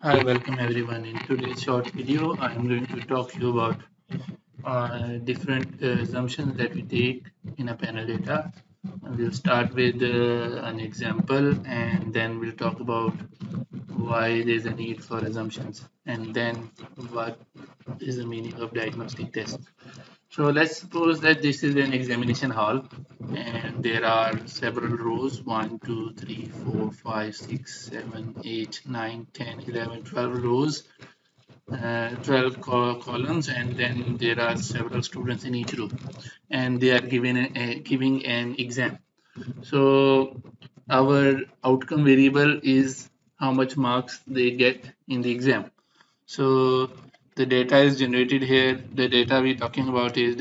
Hi, welcome everyone. In today's short video, I'm going to talk to you about different assumptions that we take in a panel data. And we'll start with an example, and then we'll talk about why there's a need for assumptions, and then what is the meaning of diagnostic tests. So let's suppose that this is an examination hall and there are several rows 1, 2, 3, 4, 5, 6, 7, 8, 9, 10, 11, 12 rows, 12 columns, and then there are several students in each row and they are giving an exam. So our outcome variable is how much marks they get in the exam. So the data is generated here. The data we're talking about is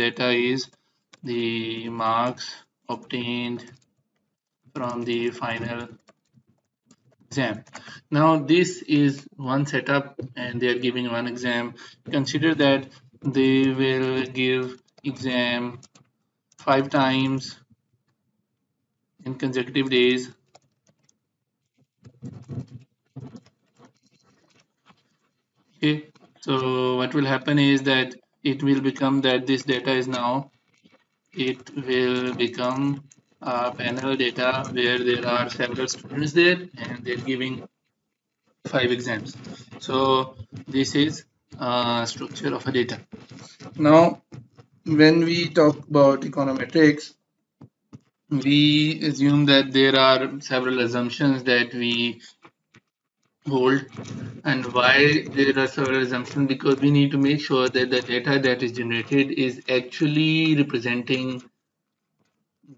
the marks obtained from the final exam. Now this is one setup and they are giving one exam. Consider that they will give exam 5 times in consecutive days. Okay, so what will happen is that it will become that this data is now it will become a panel data where there are several students there and they're giving 5 exams. So this is structure of a data. Now, when we talk about econometrics, we assume that there are several assumptions that we hold. And why there are several assumptions? Because we need to make sure that the data that is generated is actually representing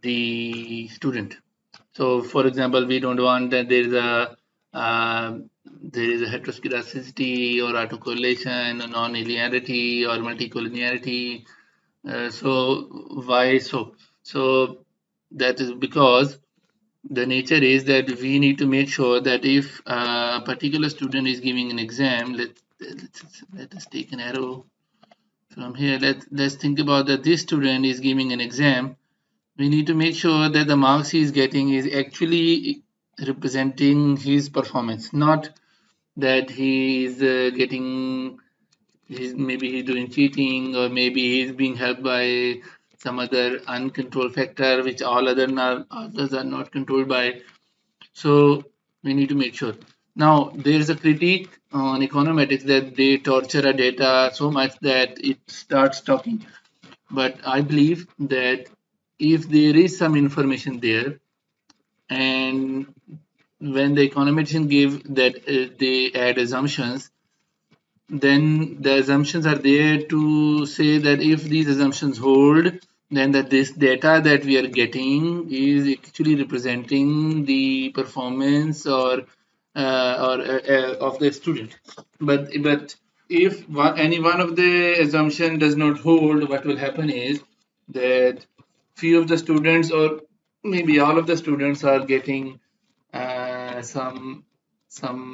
the student. So, for example, we don't want that uh, there is a heteroscedasticity or autocorrelation, or non-linearity or multicollinearity. So, why so? So that is because the nature is that we need to make sure that if a particular student is giving an exam, let us take an arrow from here. Let's think about that this student is giving an exam. We need to make sure that the marks he is getting is actually representing his performance, not that he is getting maybe he's doing cheating or maybe he's being helped by some other uncontrolled factor which all others are not controlled by. So we need to make sure. Now there is a critique on econometrics that they torture a data so much that it starts talking. But I believe that if there is some information there, and when the econometrician give that they add assumptions, then the assumptions are there to say that if these assumptions hold, then that this data that we are getting is actually representing the performance of the student. But if any one of the assumption does not hold, what will happen is that few of the students or maybe all of the students are getting some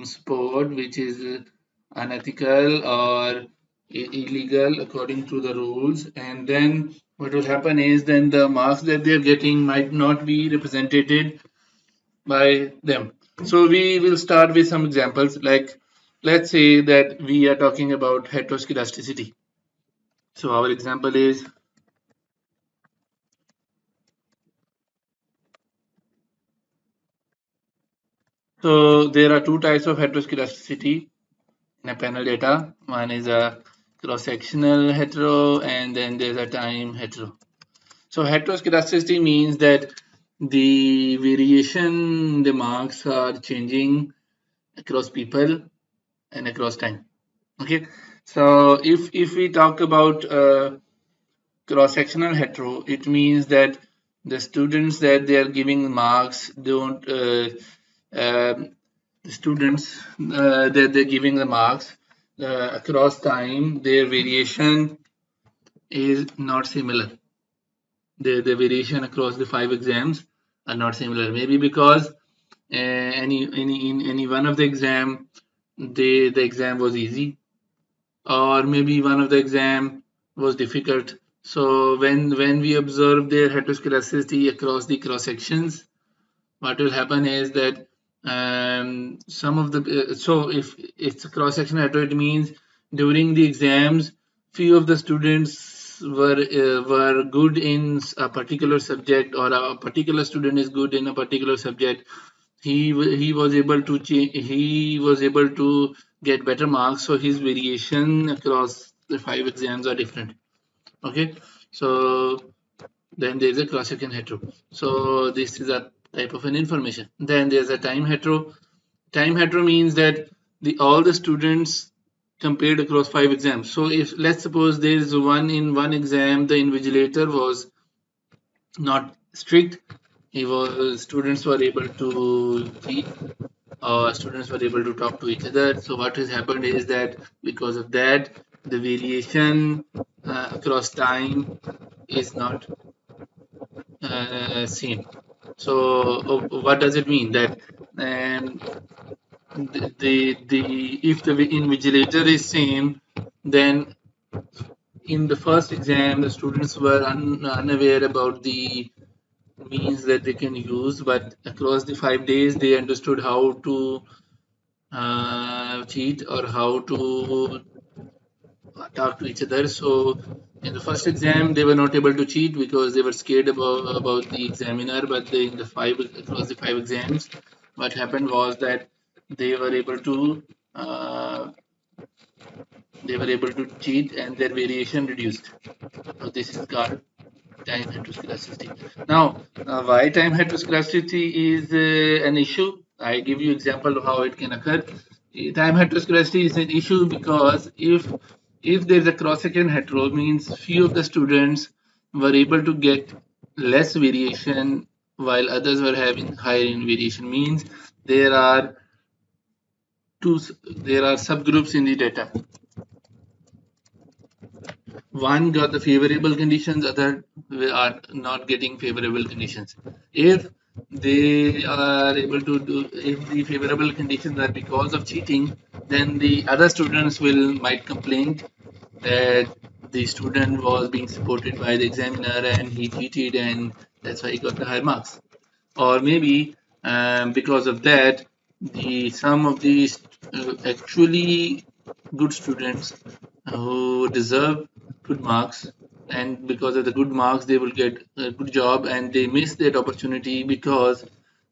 sport which is unethical or illegal according to the rules, and then what will happen is then the marks that they're getting might not be represented by them. So we will start with some examples, like let's say that we are talking about heteroscedasticity. So our example is, so there are two types of heteroscedasticity in a panel data. One is a cross-sectional hetero, and then there's a time hetero. So heteroscedasticity means that the variation, the marks are changing across people and across time. Okay, so if we talk about cross-sectional hetero, it means that the students that they are giving marks don't the students that they're giving the marks across time, their variation is not similar. The variation across the 5 exams are not similar. Maybe because in any one of the exam, the exam was easy, or maybe one of the exam was difficult. So when we observe their heteroscedasticity across the cross sections, what will happen is that Some of the so if it's a cross-sectional hetero, it means during the exams, few of the students were good in a particular subject, or a particular student is good in a particular subject. He was able to he was able to get better marks, so his variation across the 5 exams are different. Okay, so then there's a cross-section hetero. So this is a type of an information. Then there's a time hetero. Time hetero means that all the students compared across 5 exams. So if let's suppose there is one exam, the invigilator was not strict. Students were able to cheat, or students were able to talk to each other. So what has happened is that because of that, the variation across time is not same. So what does it mean? That um, if the invigilator is same, then in the first exam the students were unaware about the means that they can use, but across the 5 days they understood how to cheat or how to talk to each other. So in the first exam, they were not able to cheat because they were scared about the examiner. But in the across the 5 exams, what happened was that they were able to uh, they were able to cheat, and their variation reduced. So this is called time heteroscedasticity. Now, why time heteroscedasticity is an issue? I give you example of how it can occur. Time heteroscedasticity is an issue because if there is a cross-section hetero, means few of the students were able to get less variation while others were having higher variation. Means there are there are subgroups in the data. One got the favorable conditions, other are not getting favorable conditions. If they are able to do, if the favorable conditions are because of cheating, then the other students might complain that the student was being supported by the examiner and he cheated, and that's why he got the high marks. Or maybe because of that, some of these actually good students who deserve good marks, and because of the good marks they will get a good job, and they miss that opportunity because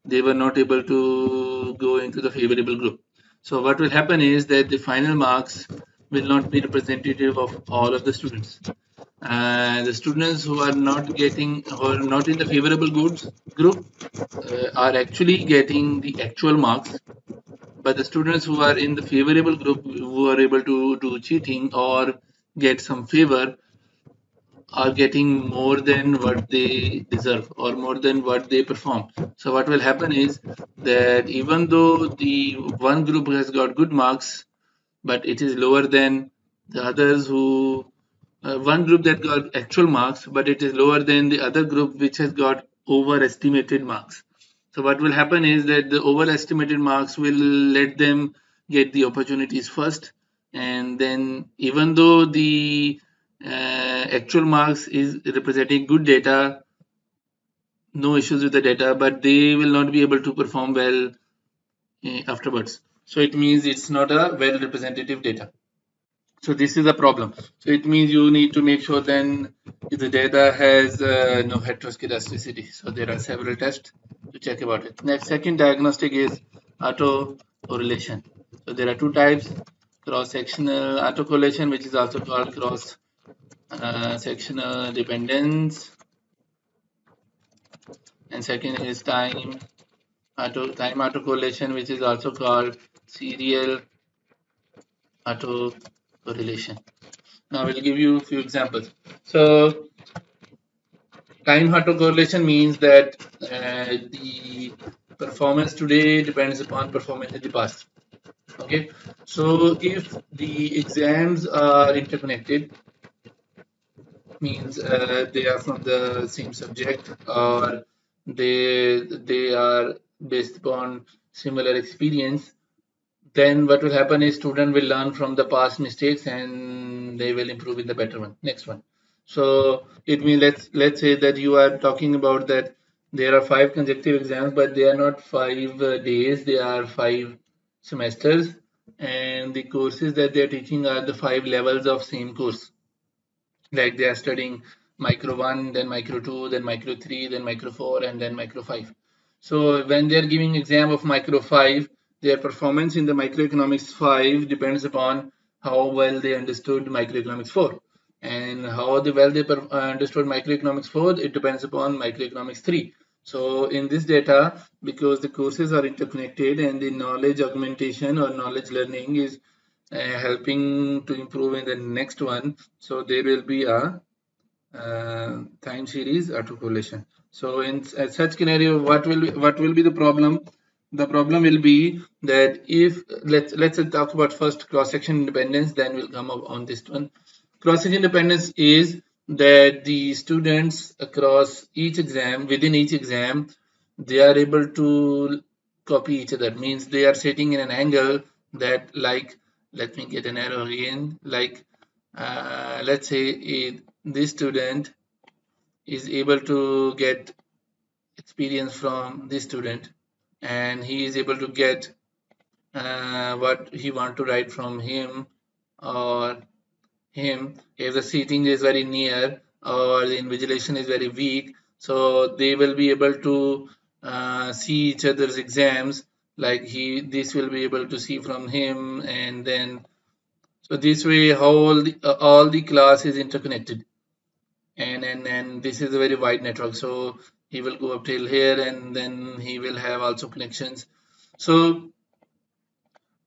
they were not able to go into the favorable group. So what will happen is that the final marks will not be representative of all of the students, and the students who are not getting or not in the favorable goods group are actually getting the actual marks, but the students who are in the favorable group who are able to do cheating or get some favor are getting more than what they deserve or more than what they perform. So what will happen is that even though the one group has got good marks, but it is lower than the others who one group that got actual marks, but it is lower than the other group which has got overestimated marks. So what will happen is that the overestimated marks will let them get the opportunities first, and then even though the actual marks is representing good data, no issues with the data, but they will not be able to perform well afterwards. So it means it's not a well representative data. So this is a problem. So it means you need to make sure then if the data has no heteroscedasticity. So there are several tests to check about it. Next, second diagnostic is autocorrelation. So there are two types: cross-sectional autocorrelation, which is also called cross-sectional dependence, and second is time autocorrelation, which is also called serial autocorrelation. Now we'll give you a few examples. So time autocorrelation means that the performance today depends upon performance in the past. Okay, so if the exams are interconnected, means they are from the same subject, or they are based upon similar experience, then what will happen is student will learn from the past mistakes and they will improve in the better one, next one. So it means let's say that you are talking about that There are 5 consecutive exams, but they are not 5 days, they are 5 semesters. And the courses that they are teaching are the 5 levels of same course. Like they are studying micro 1, then micro 2, then micro 3, then micro 4, and then micro 5. So when they are giving exam of micro 5, their performance in the microeconomics 5 depends upon how well they understood microeconomics 4. And how well they understood microeconomics 4, it depends upon microeconomics 3. So in this data, because the courses are interconnected and the knowledge augmentation or knowledge learning is helping to improve in the next one, so there will be a time series autocorrelation. So in such scenario, what will be the problem? The problem will be that if let's talk about first cross section independence, then we'll come up on this one. Cross section independence is that the students across each exam, within each exam, they are able to copy each other. Means they are sitting in an angle that, like, let me get an arrow again. Like, let's say this student is able to get experience from this student, and he is able to get what he want to write from him or him. If the seating is very near or the invigilation is very weak, so they will be able to see each other's exams. Like this will be able to see from him, and then so this way all the class is interconnected, and this is a very wide network. So he will go up till here, and then he will have also connections. So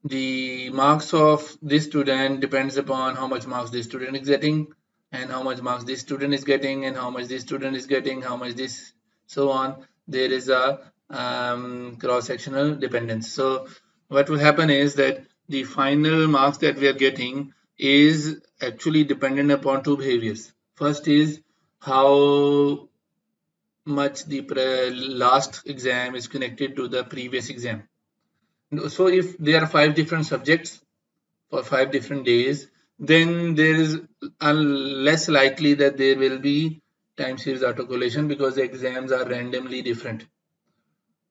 the marks of this student depends upon how much marks this student is getting, and how much marks this student is getting, and how much this student is getting, how much this, so on. There is a cross-sectional dependence. So what will happen is that the final marks that we are getting is actually dependent upon two behaviors. First is how much the last exam is connected to the previous exam. So if there are 5 different subjects for 5 different days, then there is less likely that there will be time series autocorrelation, because the exams are randomly different,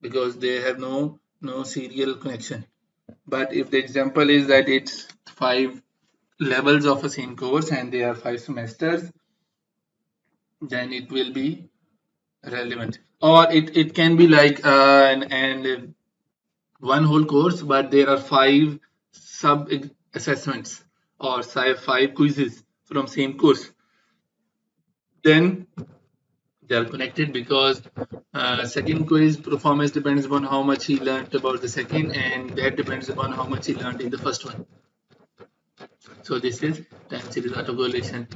because they have no serial connection. But if the example is that it's 5 levels of a same course and they are 5 semesters, then it will be relevant. Or it can be like and one whole course, but there are 5 sub assessments or 5 quizzes from same course. Then they are connected, because second quiz performance depends upon how much he learned about the second, and that depends upon how much he learned in the first one. So this is time series autocorrelation.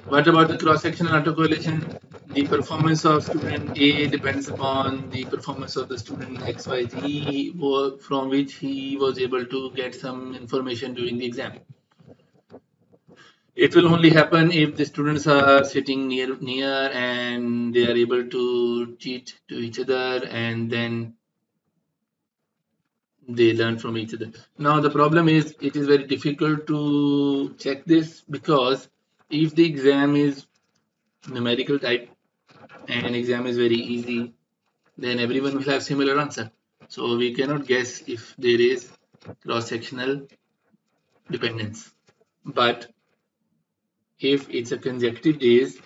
What about the cross-sectional autocorrelation? The performance of student A depends upon the performance of the student XYZ, from which he was able to get some information during the exam. It will only happen if the students are sitting near and they are able to cheat to each other, and then they learn from each other. Now the problem is it is very difficult to check this, because if the exam is numerical type and exam is very easy, then everyone will have similar answer. So we cannot guess if there is cross-sectional dependence. But if it's a consecutive days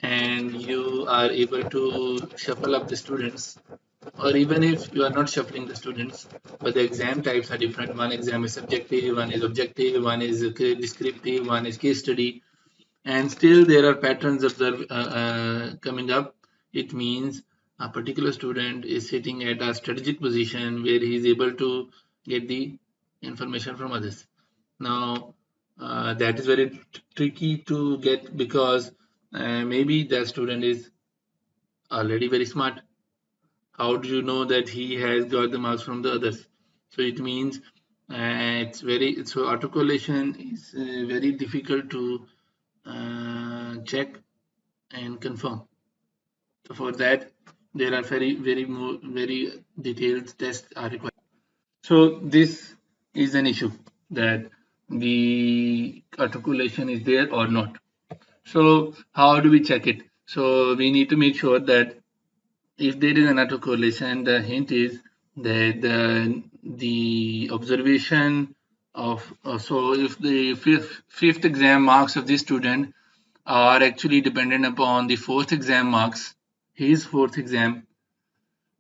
and you are able to shuffle up the students, or even if you are not shuffling the students, but the exam types are different. One exam is subjective, one is objective, one is descriptive, one is case study, and still there are patterns coming up. It means a particular student is sitting at a strategic position where he is able to get the information from others. Now that is very tricky to get, because maybe that student is already very smart. How do you know that he has got the marks from the others? So it means it's very, so autocorrelation is very difficult to check and confirm. So for that, there are very detailed tests are required. So this is an issue, that the articulation is there or not. So how do we check it? So we need to make sure that if there is an autocorrelation, the hint is that the observation of so if the fifth exam marks of this student are actually dependent upon the fourth exam marks, his fourth exam,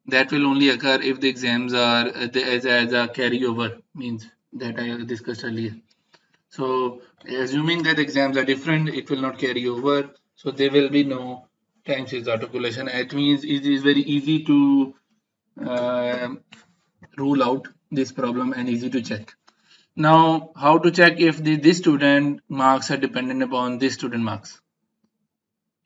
that will only occur if the exams are as a carryover, means that I discussed earlier. So assuming that exams are different, it will not carry over. So there will be no time series autocorrelation. It means it is very easy to uh, rule out this problem and easy to check. Now, how to check if this student marks are dependent upon this student marks?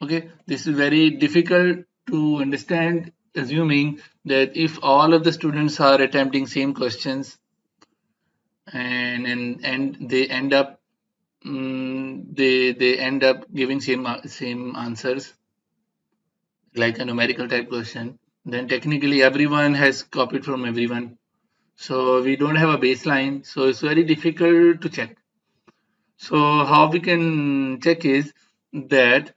Okay, this is very difficult to understand, assuming that if all of the students are attempting same questions and they end up they end up giving same answers like a numerical type question, then technically everyone has copied from everyone, so we don't have a baseline, so it's very difficult to check. So how we can check is that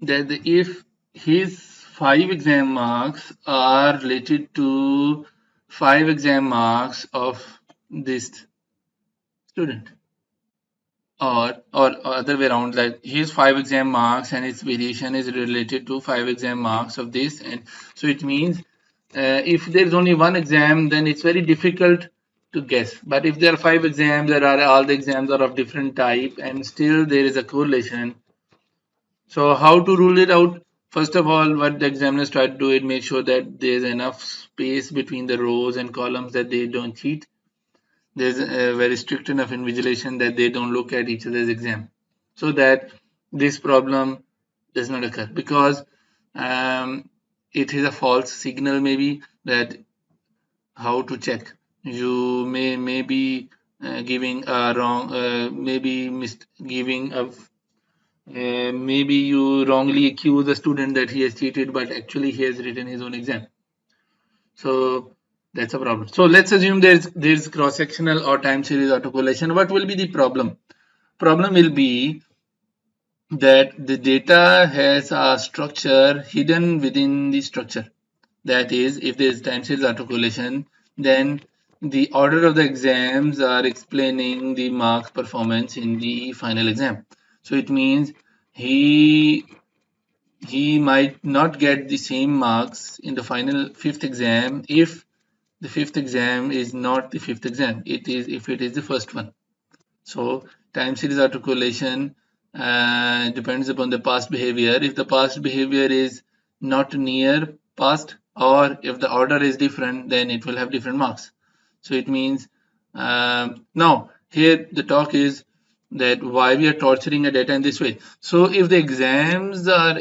if his 5 exam marks are related to 5 exam marks of this student, or other way around, like his 5 exam marks and its variation is related to 5 exam marks of this, and so it means if there's only one exam, then it's very difficult to guess. But if there are 5 exams, there are all the exams are of different type, and still there is a correlation. So how to rule it out? First of all, what the examiners try to do is make sure that there's enough space between the rows and columns that they don't cheat. There's a very strict enough invigilation that they don't look at each other's exam, so that this problem does not occur, because it is a false signal maybe that how to check. You may be giving a wrong, giving a maybe you wrongly accuse the student that he has cheated, but actually he has written his own exam. So that's a problem. So let's assume there's cross-sectional or time series autocorrelation. What will be the problem? Problem will be that the data has a structure hidden within the structure. That is, if there's time series autocorrelation, then the order of the exams are explaining the marks performance in the final exam. So it means he might not get the same marks in the final fifth exam if the fifth exam is not the fifth exam. It is if it is the first one. So time series autocorrelation depends upon the past behavior. If the past behavior is not near past, or if the order is different, then it will have different marks. So it means now here the talk is that why we are torturing a data in this way. So if the exams are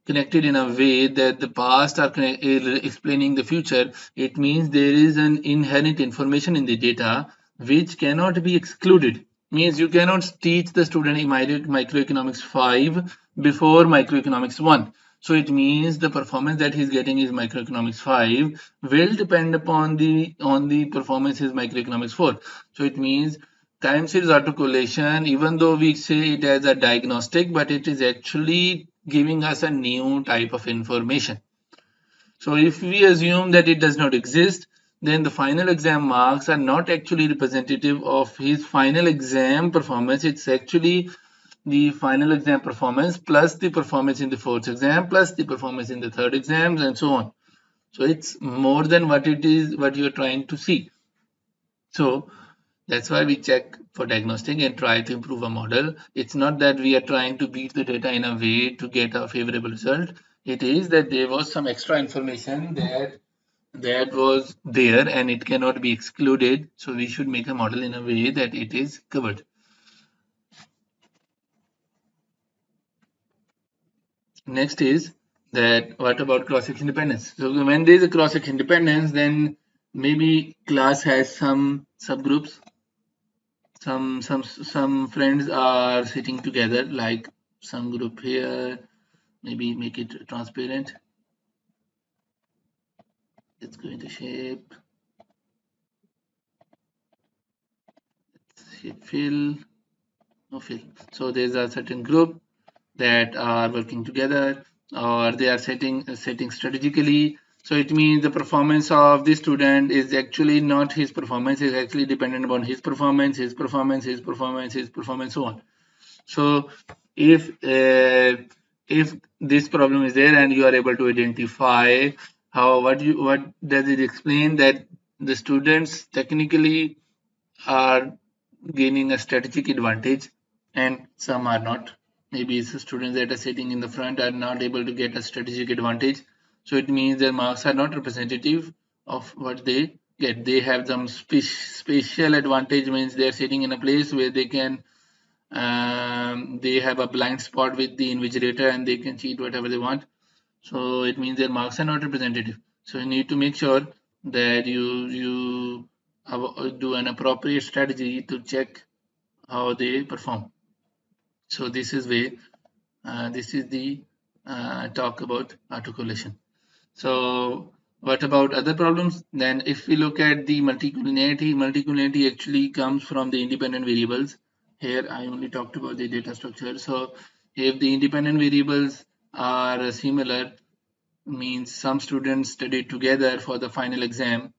connected in a way that the past are explaining the future, it means there is an inherent information in the data which cannot be excluded. Means you cannot teach the student microeconomics 5 before microeconomics 1. So it means the performance that he's getting is microeconomics 5 will depend upon the performance is microeconomics 4. So it means time series autocorrelation, even though we say it as a diagnostic, but it is actually giving us a new type of information. So if we assume that it does not exist, then the final exam marks are not actually representative of his final exam performance. It's actually the final exam performance plus the performance in the fourth exam plus the performance in the third exams and so on. So it's more than what it is, what you're trying to see. So that's why we check for diagnostic and try to improve a model. It's not that we are trying to beat the data in a way to get a favorable result. It is that there was some extra information that was there and it cannot be excluded. So we should make a model in a way that it is covered. Next is that what about cross-section dependence? So when there is a cross-section dependence, then maybe class has some subgroups. Some friends are sitting together, like some group here. Maybe make it transparent. Let's go into shape fill, no fill. So there's a certain group that are working together. or they are setting strategically. So it means the performance of the student is actually not his performance, is actually dependent upon his performance, so on. So if this problem is there and you are able to identify how, what does it explain, that the students technically are gaining a strategic advantage and some are not. Maybe the students that are sitting in the front are not able to get a strategic advantage. So it means their marks are not representative of what they get. They have some special advantage, means they are sitting in a place where they can, they have a blind spot with the invigilator and they can cheat whatever they want. So it means their marks are not representative. So you need to make sure that you do an appropriate strategy to check how they perform. So this is way, this is the talk about articulation. So what about other problems? Then if we look at the multicollinearity actually comes from the independent variables. Here I only talked about the data structure. So if the independent variables are similar, means some students studied together for the final exam,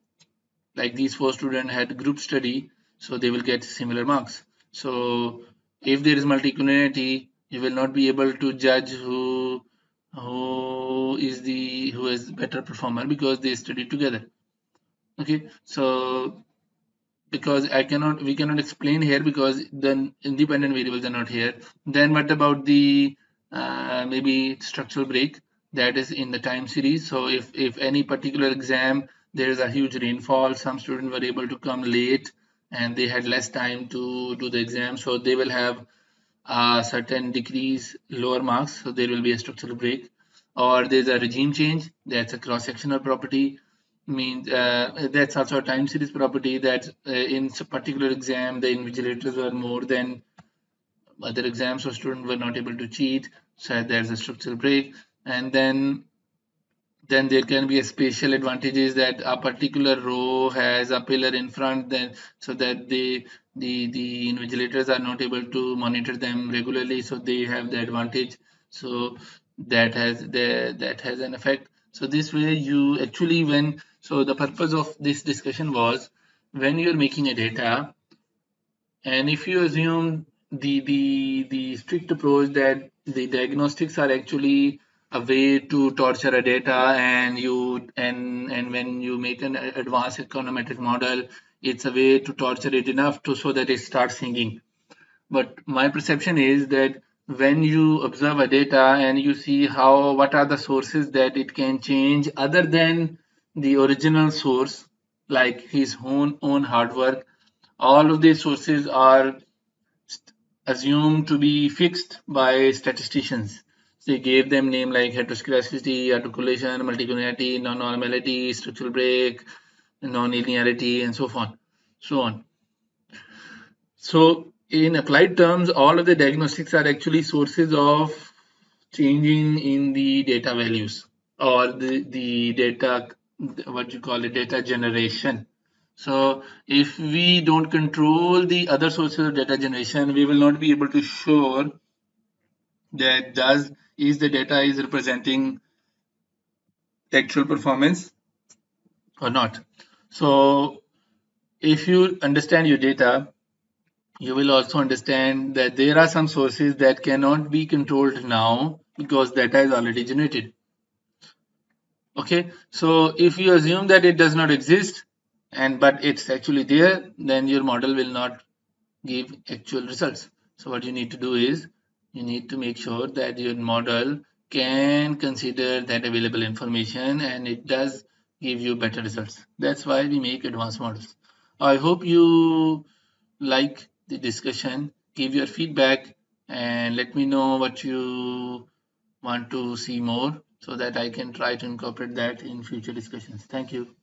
like these 4 students had group study, so they will get similar marks. So if there is multicollinearity, you will not be able to judge who is better performer because they studied together. Okay, so because we cannot explain here because the independent variables are not here. Then what about the maybe structural break that is in the time series? So if any particular exam there is a huge rainfall, some students were able to come late and they had less time to do the exam, so they will have a certain decrease lower marks, so there will be a structural break. Or there's a regime change, that's a cross-sectional property, means that's also a time series property, that in a particular exam the invigilators were more than other exams, so students were not able to cheat, so there's a structural break. And then there can be a spatial advantages, that a particular row has a pillar in front, then so that the invigilators are not able to monitor them regularly, so they have the advantage. So that has an effect. So this way you actually, when, so the purpose of this discussion was, when you're making a data, and if you assume the strict approach that the diagnostics are actually a way to torture a data, and when you make an advanced econometric model, it's a way to torture it enough to so that it starts thinking. But my perception is that when you observe a data and you see how, what are the sources that it can change other than the original source, like his own hard work, all of these sources are assumed to be fixed by statisticians. They gave them name like heteroscedasticity, articulation, multicollinearity, non-normality, structural break, non-linearity, and so on. So on. So in applied terms, all of the diagnostics are actually sources of changing in the data values, or the data, what you call it, data generation. So if we don't control the other sources of data generation, we will not be able to show that is the data is representing actual performance or not. So if you understand your data, you will also understand that there are some sources that cannot be controlled now because data is already generated. Okay, so if you assume that it does not exist, and but it's actually there, then your model will not give actual results. So what you need to do is, you need to make sure that your model can consider that available information and it does give you better results. That's why we make advanced models. I hope you like the discussion, give your feedback, and let me know what you want to see more so that I can try to incorporate that in future discussions. Thank you.